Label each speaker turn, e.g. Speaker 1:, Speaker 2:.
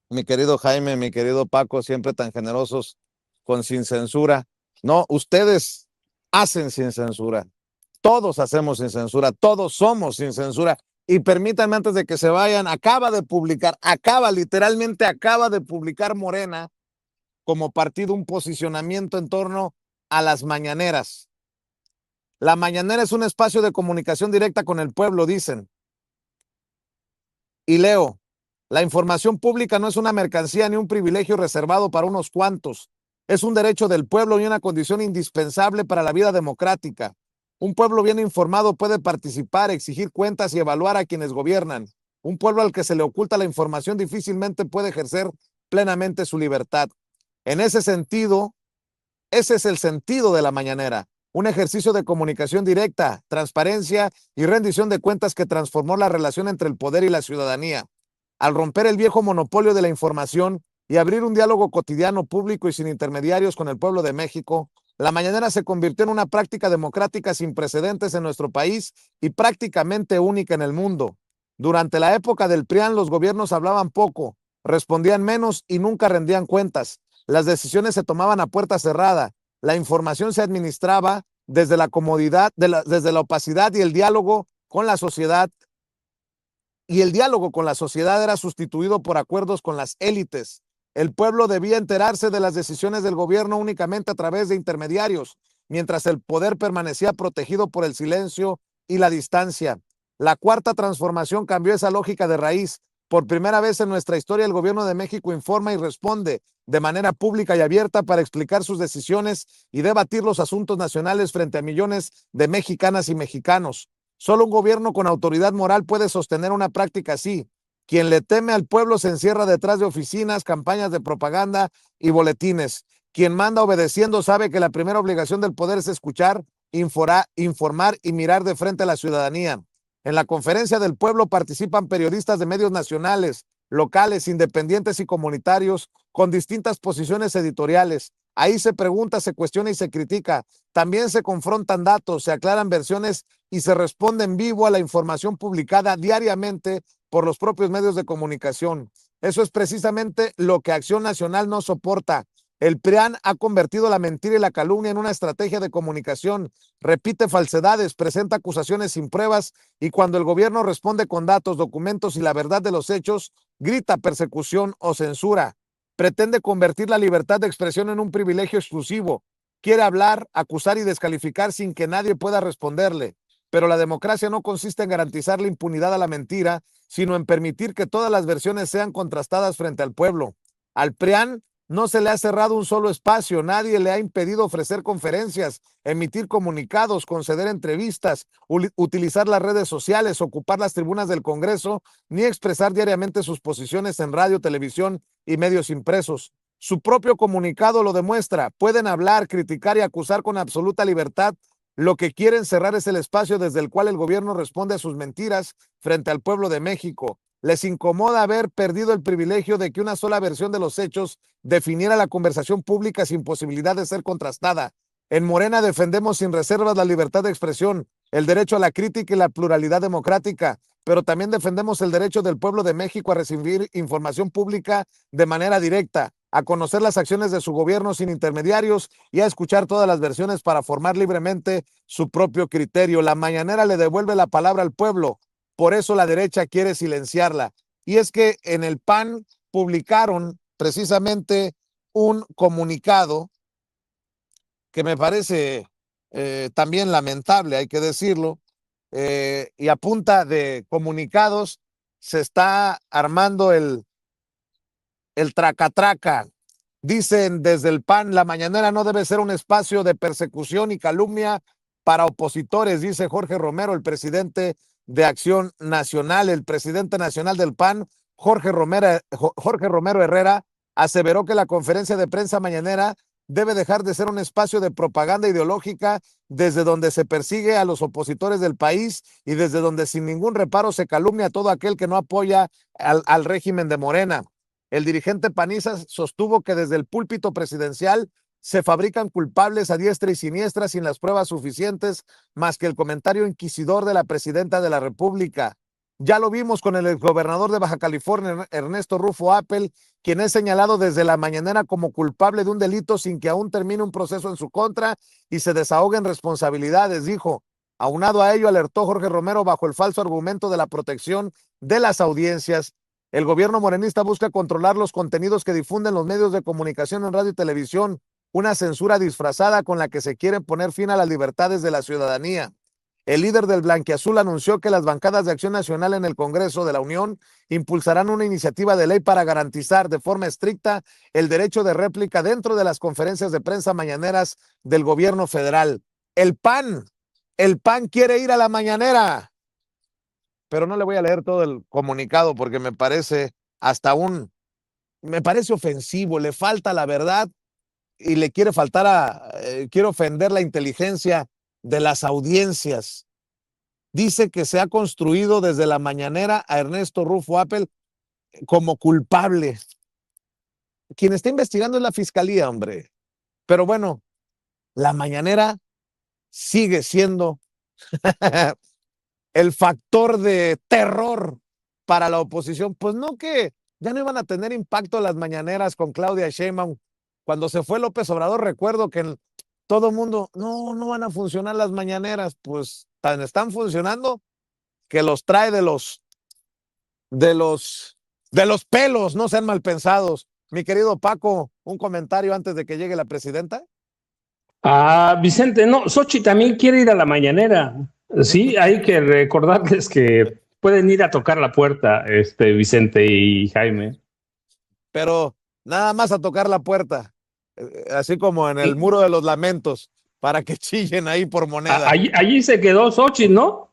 Speaker 1: Mi querido Jaime, mi querido Paco, siempre tan generosos con sin censura. No, ustedes hacen sin censura. Todos hacemos sin censura, todos somos sin censura. Y permítanme antes de que se vayan, literalmente acaba de publicar Morena como partido un posicionamiento en torno a las mañaneras. La mañanera es un espacio de comunicación directa con el pueblo, dicen. Y leo, la información pública no es una mercancía ni un privilegio reservado para unos cuantos. Es un derecho del pueblo y una condición indispensable para la vida democrática. Un pueblo bien informado puede participar, exigir cuentas y evaluar a quienes gobiernan. Un pueblo al que se le oculta la información difícilmente puede ejercer plenamente su libertad. En ese sentido, ese es el sentido de la mañanera, un ejercicio de comunicación directa, transparencia y rendición de cuentas que transformó la relación entre el poder y la ciudadanía. Al romper el viejo monopolio de la información y abrir un diálogo cotidiano, público y sin intermediarios con el pueblo de México, la mañanera se convirtió en una práctica democrática sin precedentes en nuestro país y prácticamente única en el mundo. Durante la época del PRIAN, los gobiernos hablaban poco, respondían menos y nunca rendían cuentas. Las decisiones se tomaban a puerta cerrada, la información se administraba desde la comodidad, desde la opacidad y el diálogo con la sociedad, y el diálogo con la sociedad era sustituido por acuerdos con las élites. El pueblo debía enterarse de las decisiones del gobierno únicamente a través de intermediarios, mientras el poder permanecía protegido por el silencio y la distancia. La cuarta transformación cambió esa lógica de raíz. Por primera vez en nuestra historia, el gobierno de México informa y responde de manera pública y abierta para explicar sus decisiones y debatir los asuntos nacionales frente a millones de mexicanas y mexicanos. Solo un gobierno con autoridad moral puede sostener una práctica así. Quien le teme al pueblo se encierra detrás de oficinas, campañas de propaganda y boletines. Quien manda obedeciendo sabe que la primera obligación del poder es escuchar, informar y mirar de frente a la ciudadanía. En la conferencia del pueblo participan periodistas de medios nacionales, locales, independientes y comunitarios con distintas posiciones editoriales. Ahí se pregunta, se cuestiona y se critica. También se confrontan datos, se aclaran versiones y se responde en vivo a la información publicada diariamente por los propios medios de comunicación. Eso es precisamente lo que Acción Nacional no soporta. El PRIAN ha convertido la mentira y la calumnia en una estrategia de comunicación, repite falsedades, presenta acusaciones sin pruebas y cuando el gobierno responde con datos, documentos y la verdad de los hechos, grita persecución o censura. Pretende convertir la libertad de expresión en un privilegio exclusivo. Quiere hablar, acusar y descalificar sin que nadie pueda responderle. Pero la democracia no consiste en garantizar la impunidad a la mentira, sino en permitir que todas las versiones sean contrastadas frente al pueblo. Al PRIAN no se le ha cerrado un solo espacio, nadie le ha impedido ofrecer conferencias, emitir comunicados, conceder entrevistas, utilizar las redes sociales, ocupar las tribunas del Congreso, ni expresar diariamente sus posiciones en radio, televisión y medios impresos. Su propio comunicado lo demuestra. Pueden hablar, criticar y acusar con absoluta libertad. Lo que quieren cerrar es el espacio desde el cual el gobierno responde a sus mentiras frente al pueblo de México. Les incomoda haber perdido el privilegio de que una sola versión de los hechos definiera la conversación pública sin posibilidad de ser contrastada. En Morena defendemos sin reservas la libertad de expresión, el derecho a la crítica y la pluralidad democrática, pero también defendemos el derecho del pueblo de México a recibir información pública de manera directa, a conocer las acciones de su gobierno sin intermediarios y a escuchar todas las versiones para formar libremente su propio criterio. La mañanera le devuelve la palabra al pueblo, por eso la derecha quiere silenciarla. Y es que en el PAN publicaron precisamente un comunicado que me parece también lamentable, hay que decirlo, y a punta de comunicados se está armando el traca-traca. Dicen desde el PAN, la mañanera no debe ser un espacio de persecución y calumnia para opositores, dice Jorge Romero, el presidente de Acción Nacional. El presidente nacional del PAN, Jorge Romero Herrera, aseveró que la conferencia de prensa mañanera debe dejar de ser un espacio de propaganda ideológica desde donde se persigue a los opositores del país y desde donde sin ningún reparo se calumnia a todo aquel que no apoya al régimen de Morena. El dirigente panista sostuvo que desde el púlpito presidencial se fabrican culpables a diestra y siniestra sin las pruebas suficientes más que el comentario inquisidor de la presidenta de la República. Ya lo vimos con el exgobernador de Baja California, Ernesto Rufo Appel, quien es señalado desde la mañanera como culpable de un delito sin que aún termine un proceso en su contra y se desahoguen responsabilidades, dijo. Aunado a ello, alertó Jorge Romero bajo el falso argumento de la protección de las audiencias. El gobierno morenista busca controlar los contenidos que difunden los medios de comunicación en radio y televisión, una censura disfrazada con la que se quiere poner fin a las libertades de la ciudadanía. El líder del Blanquiazul anunció que las bancadas de Acción Nacional en el Congreso de la Unión impulsarán una iniciativa de ley para garantizar de forma estricta el derecho de réplica dentro de las conferencias de prensa mañaneras del gobierno federal. El PAN quiere ir a la mañanera, pero no le voy a leer todo el comunicado porque me parece me parece ofensivo, le falta la verdad y le quiere ofender la inteligencia de las audiencias. Dice que se ha construido desde la mañanera a Ernesto Rufo Appel como culpable. Quien está investigando es la fiscalía, hombre. Pero bueno, la mañanera sigue siendo el factor de terror para la oposición. Pues no, que ya no iban a tener impacto las mañaneras con Claudia Sheinbaum. Cuando se fue López Obrador, recuerdo que todo el mundo, no van a funcionar las mañaneras. Pues están funcionando que los trae de los, de los pelos, no sean mal pensados. Mi querido Paco, un comentario antes de que llegue la presidenta.
Speaker 2: Ah, Vicente, no, Xochitl también quiere ir a la mañanera. Sí, hay que recordarles que pueden ir a tocar la puerta, Vicente y Jaime.
Speaker 1: Pero nada más a tocar la puerta, así como en el muro de los lamentos, para que chillen ahí por moneda.
Speaker 2: Allí se quedó Xochitl, ¿no?